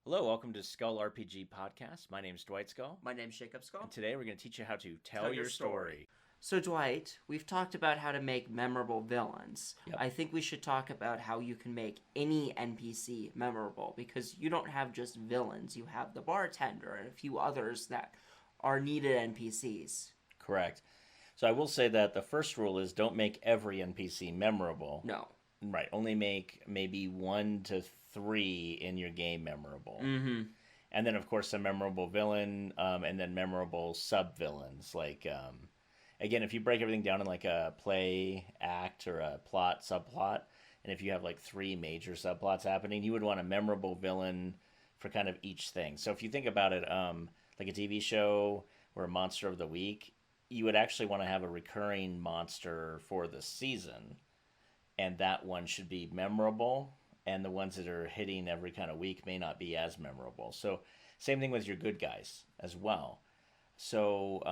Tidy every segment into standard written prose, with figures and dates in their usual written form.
Hello, welcome to Skull RPG Podcast. My name's Dwight Skull. My name's Jacob Skull. And today we're going to teach you how to tell your story. So, Dwight, we've talked about how to make memorable villains. Yep. I think we should talk about how you can make any NPC memorable, because you don't have just villains. You have the bartender and a few others that are needed NPCs. Correct. So I will say that the first rule is don't make every NPC memorable. No. Right. Only make maybe 1 to 3 in your game memorable. Mm-hmm. And then, of course, a memorable villain, and then memorable sub-villains. Like, again, if you break everything down in like a play, act, or a plot, subplot, and if you have like 3 major subplots happening, you would want a memorable villain for kind of each thing. So if you think about it, like a TV show or a monster of the week, you would actually want to have a recurring monster for the season, and that one should be memorable, and the ones that are hitting every kind of week may not be as memorable. So same thing with your good guys as well. So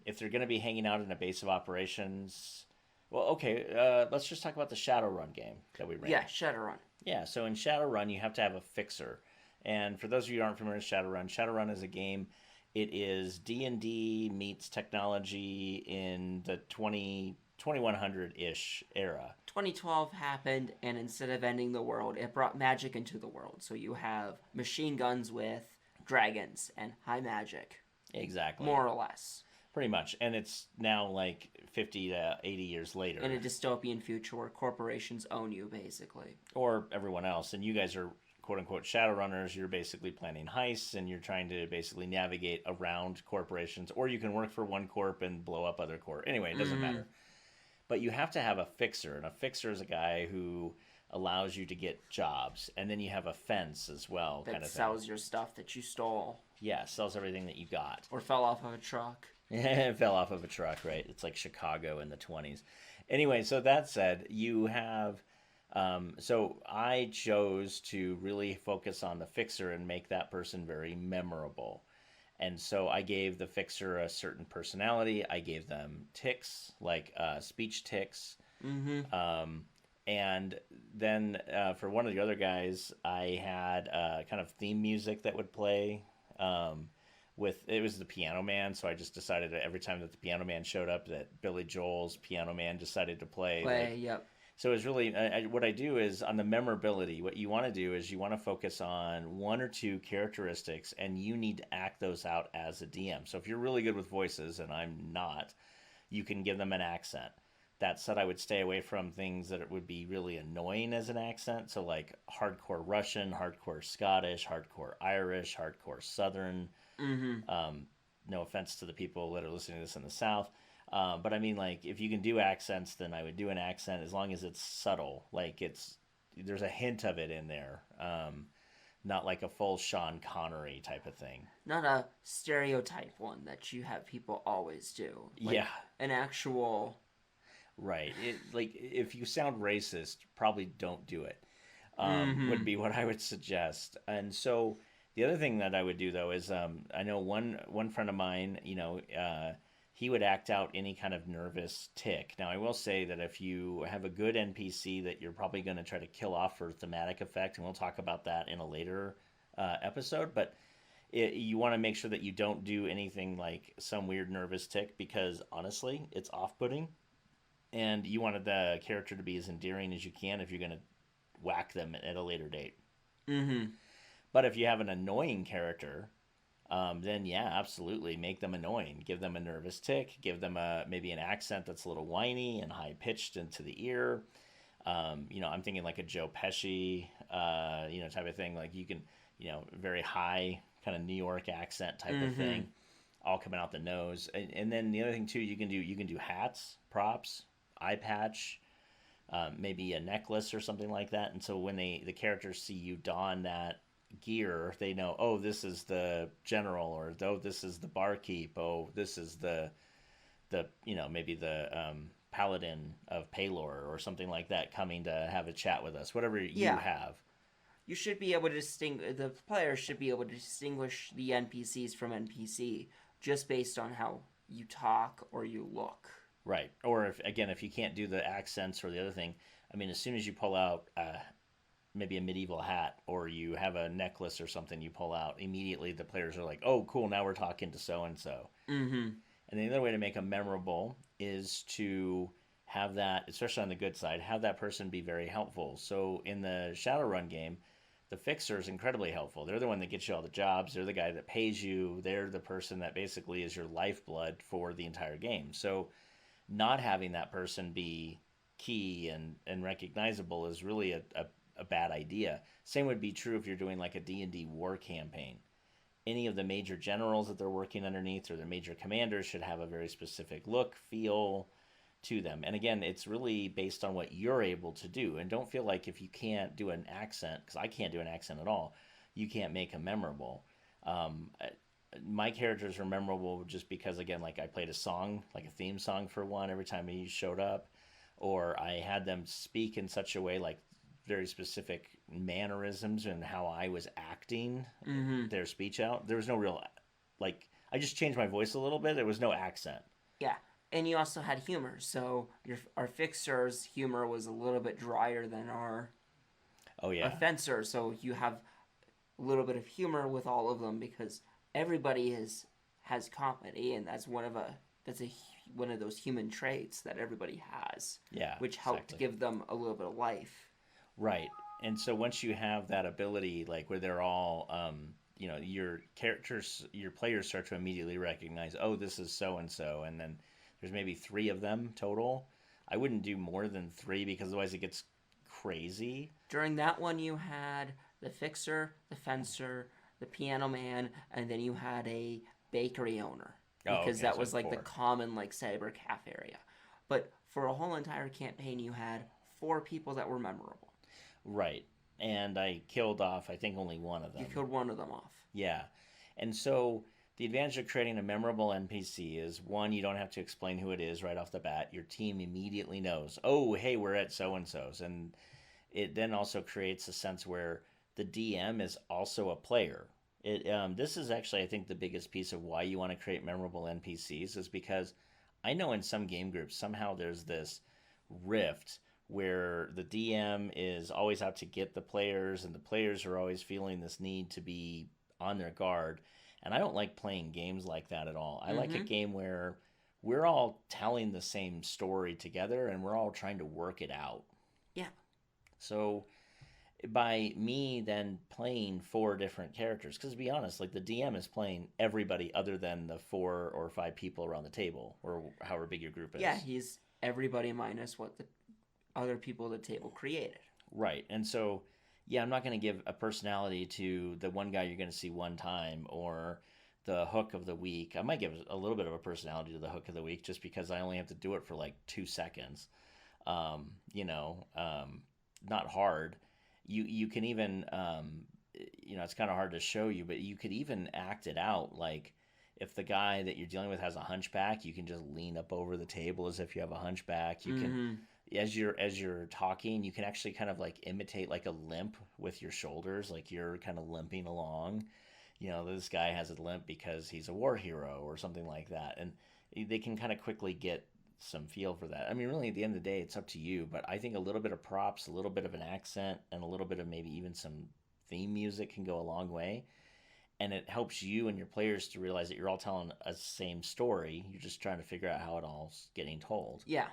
if they're going to be hanging out in a base of operations, well, okay, let's just talk about the Shadowrun game that we ran. Yeah, Shadowrun. Yeah, so in Shadowrun, you have to have a fixer. And for those of you who aren't familiar with Shadowrun, Shadowrun is a game. It is D&D meets technology in the 2100-ish era. 2012 happened, and instead of ending the world, it brought magic into the world. So you have machine guns with dragons and high magic. Exactly. More or less. Pretty much. And it's now like 50 to 80 years later. In a dystopian future where corporations own you, basically. Or everyone else. And you guys are quote-unquote Shadowrunners. You're basically planning heists, and you're trying to basically navigate around corporations. Or you can work for one corp and blow up other corp. Anyway, it doesn't matter. But you have to have a fixer. And a fixer is a guy who allows you to get jobs. And then you have a fence as well. That kind of sells thing. your stuff that you stole. Yeah, sells everything that you got. Or fell off of a truck. It fell off of a truck, right? It's like Chicago in the 20s. Anyway, so that said, you have... so I chose to really focus on the fixer and make that person very memorable. And so I gave the fixer a certain personality. I gave them tics, like speech tics. Mm-hmm. And then for one of the other guys, I had kind of theme music that would play. It was the Piano Man, so I just decided that every time that the Piano Man showed up, that Billy Joel's Piano Man decided to play. Yep. So it's really, what I do is on the memorability, what you want to do is you want to focus on 1 or 2 characteristics, and you need to act those out as a DM. So if you're really good with voices, and I'm not, you can give them an accent. That said, I would stay away from things that would be really annoying as an accent. So like hardcore Russian, hardcore Scottish, hardcore Irish, hardcore Southern. Mm-hmm. No offense to the people that are listening to this in the South. But I mean, like, if you can do accents, then I would do an accent as long as it's subtle. Like, there's a hint of it in there. Not like a full Sean Connery type of thing. Not a stereotype one that you have people always do. Like yeah. An actual... Right. Like, if you sound racist, probably don't do it. Would be what I would suggest. And so the other thing that I would do, though, is I know one friend of mine, he would act out any kind of nervous tic. Now, I will say that if you have a good NPC that you're probably going to try to kill off for thematic effect, and we'll talk about that in a later episode, but you want to make sure that you don't do anything like some weird nervous tic, because honestly, it's off-putting. And you wanted the character to be as endearing as you can if you're going to whack them at a later date. Mm-hmm. But if you have an annoying character, then yeah, absolutely, make them annoying. Give them a nervous tic. Give them maybe an accent that's a little whiny and high-pitched into the ear. I'm thinking like a Joe Pesci, type of thing. Like you can, very high kind of New York accent type of thing, all coming out the nose. And then the other thing too, you can do hats, props, eye patch, maybe a necklace or something like that. And so when the characters see you don that gear, they know, oh, this is the general, or oh, this is the barkeep, oh, this is the maybe the paladin of Paylor or something like that, coming to have a chat with us, whatever you have. You should be able to the player should be able to distinguish the NPCs from NPC just based on how you talk or you look. Right. Or if you can't do the accents or the other thing, I mean, as soon as you pull out maybe a medieval hat, or you have a necklace or something you pull out, immediately the players are like, oh, cool, now we're talking to so and so. Mm-hmm. And the other way to make them memorable is to have that, especially on the good side, have that person be very helpful. So in the Shadowrun game, the fixer is incredibly helpful. They're the one that gets you all the jobs. They're the guy that pays you. They're the person that basically is your lifeblood for the entire game. So not having that person be key and recognizable is really a bad idea. Same would be true if you're doing like a D&D war campaign. Any of the major generals that they're working underneath or their major commanders should have a very specific look, feel to them. And again, it's really based on what you're able to do. And don't feel like if you can't do an accent, because I can't do an accent at all, you can't make them memorable. Um, my characters are memorable just because, again, like I played a song, like a theme song for one every time he showed up, or I had them speak in such a way, like very specific mannerisms and how I was acting Mm-hmm. their speech out. There was no real, like, I just changed my voice a little bit. There was no accent. Yeah. And you also had humor. So our fixer's humor was a little bit drier than Oh, our yeah. fencer. So you have a little bit of humor with all of them because everybody has comedy, and that's a one of those human traits that everybody has, Yeah, which helped exactly. give them a little bit of life. Right. And so once you have that ability, like where they're all, your characters, your players start to immediately recognize, oh, this is so and so. And then there's maybe three of them total. I wouldn't do more than three because otherwise it gets crazy. During that one, you had the fixer, the fencer, the piano man, and then you had a bakery owner Oh, because okay. that So was like the four. common like cyber cafe area. But for a whole entire campaign, you had four people that were memorable. Right. And I killed off, I think, only one of You them. killed one of them off. Yeah. And so the advantage of creating a memorable NPC is one, you don't have to explain who it is right off the bat. Your team immediately knows, oh, hey, we're at so and so's. And it then also creates a sense where the DM is also a player. This is actually, I think, the biggest piece of why you want to create memorable NPCs is because I know in some game groups somehow there's this rift where the DM is always out to get the players, and the players are always feeling this need to be on their guard. And I don't like playing games like that at all. I like a Mm-hmm. game where we're all telling the same story together and we're all trying to work it out. Yeah. So by me then playing four different characters, because to be honest, like the DM is playing everybody other than the four or five people around the table, or however big your group Yeah, is. he's everybody minus what the other people at the table created. Right. And so, yeah, I'm not going to give a personality to the one guy you're going to see one time or the hook of the week. I might give a little bit of a personality to the hook of the week just because I only have to do it for like 2 seconds. Um, you know, um, Not hard. You can even, it's kind of hard to show you, but you could even act it out. Like if the guy that you're dealing with has a hunchback, you can just lean up over the table as if you have a hunchback. You can Mm-hmm. as you're talking, you can actually kind of like imitate like a limp with your shoulders, like you're kind of limping along. This guy has a limp because he's a war hero or something like that, and they can kind of quickly get some feel for that. I mean, really, at the end of the day, it's up to you. But I think a little bit of props, a little bit of an accent, and a little bit of maybe even some theme music can go a long way. And it helps you and your players to realize that you're all telling a same story. You're just trying to figure out how it all's getting told. Yeah.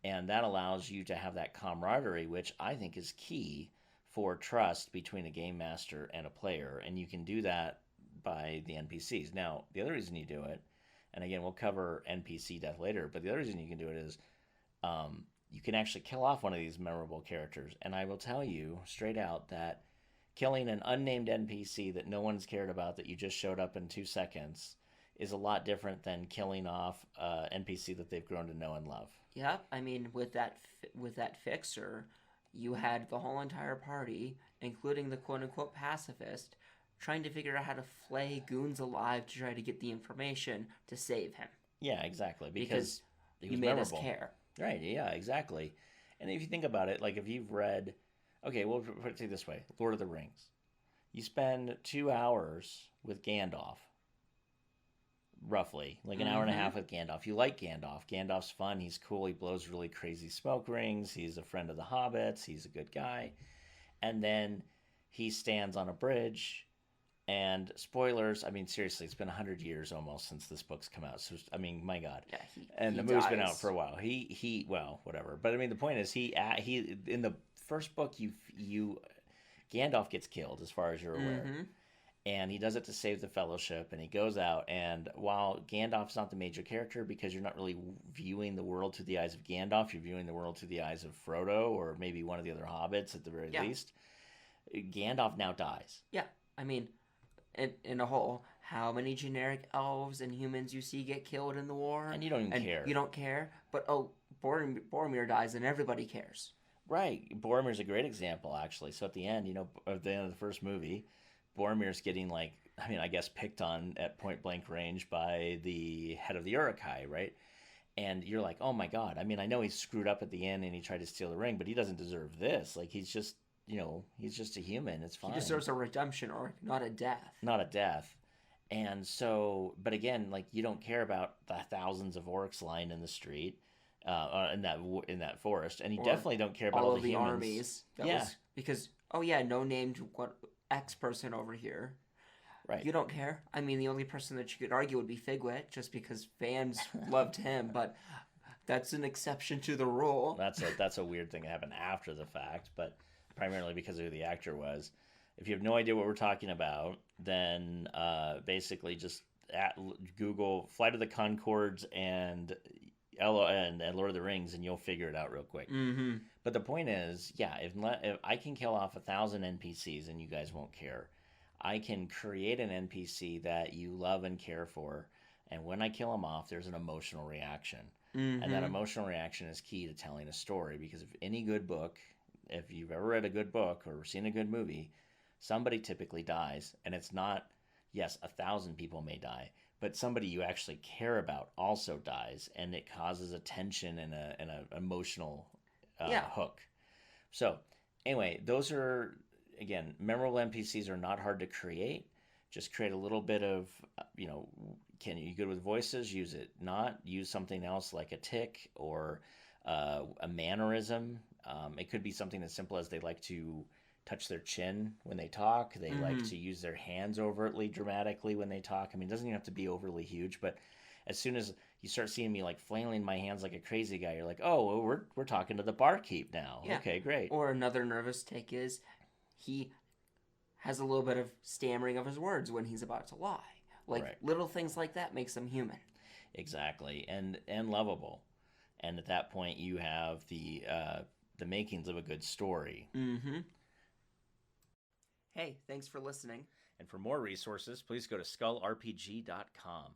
And that allows you to have that camaraderie, which I think is key for trust between a game master and a player. And you can do that by the NPCs. Now, the other reason you do it, and again, we'll cover NPC death later, but the other reason you can do it is you can actually kill off one of these memorable characters. And I will tell you straight out that killing an unnamed NPC that no one's cared about that you just showed up in 2 seconds is a lot different than killing off NPC that they've grown to know and love. Yep. I mean, with that fixer, you had the whole entire party, including the quote unquote pacifist, trying to figure out how to flay goons alive to try to get the information to save him Yeah, exactly, because because he you was made us memorable. care. Right, yeah, exactly. And if you think about it, like if you've read, okay, we'll put it this way, Lord of the Rings. You spend 2 hours with Gandalf, roughly, like an hour and a Mm-hmm. half with Gandalf. You like Gandalf. Gandalf's fun. He's cool. He blows really crazy smoke rings. He's a friend of the hobbits. He's a good guy. and then he stands on a bridge. And spoilers, I mean, seriously, it's been 100 years almost since this book's come out. So, I mean, my God. Yeah, And he the movie's been out dies. for a while. Well, whatever. But I mean, the point is, he in the first book, Gandalf gets killed, as far as you're aware, Mm-hmm. and he does it to save the Fellowship. And he goes out, and while Gandalf's not the major character, because you're not really viewing the world through the eyes of Gandalf, you're viewing the world through the eyes of Frodo, or maybe one of the other hobbits at the very Yeah. least. Gandalf now dies. Yeah. I mean, in a whole, how many generic elves and humans you see get killed in the war, And you don't even and care. you don't care. But Boromir dies, and everybody cares. Right. Boromir's a great example, actually. So at the end, at the end of the first movie, Boromir's getting, like, I mean, I guess picked on at point blank range by the head of the Uruk-hai, right? And you're like, oh my God. I mean, I know he screwed up at the end and he tried to steal the ring, but he doesn't deserve this. Like, he's just a human. It's He fine. deserves a redemption arc, not a death. Not a death. And so, but again, like, you don't care about the thousands of orcs lying in the street, in that forest, and you Or definitely don't care about all all of the the humans. armies. That Yeah, was because, oh yeah, no named what X person over here. right. You don't care. I mean, the only person that you could argue would be Figwit, just because fans loved him. But that's an exception to the rule. That's a weird thing that happened after the fact, but primarily because of who the actor was. If you have no idea what we're talking about, then basically just Google Flight of the Conchords and Lord of the Rings, and you'll figure it out real quick. Mm-hmm. But the point is, yeah, if I can kill off 1,000 NPCs and you guys won't care, I can create an NPC that you love and care for, and when I kill them off, there's an emotional reaction. And that Mm-hmm. emotional reaction is key to telling a story, because if any good book, if you've ever read a good book or seen a good movie, somebody typically dies. And it's not, yes, 1,000 people may die, but somebody you actually care about also dies, and it causes a tension and an emotional Yeah. hook. So, anyway, those are, again, memorable NPCs are not hard to create. Just create a little bit of, can you good with voices? Use it. Not use something else like a tick or a mannerism. It could be something as simple as they like to touch their chin when they talk. They like Mm-hmm. to use their hands overtly dramatically when they talk. I mean, it doesn't even have to be overly huge, but as soon as you start seeing me like flailing my hands like a crazy guy, you're like, oh, well, we're talking to the barkeep now. Yeah. Okay, great. Or another nervous tick is he has a little bit of stammering of his words when he's about to lie. Like Right. little things like that makes him human. Exactly, and lovable. And at that point, you have the makings of a good story. Mm-hmm. Hey, thanks for listening. And for more resources, please go to skullrpg.com.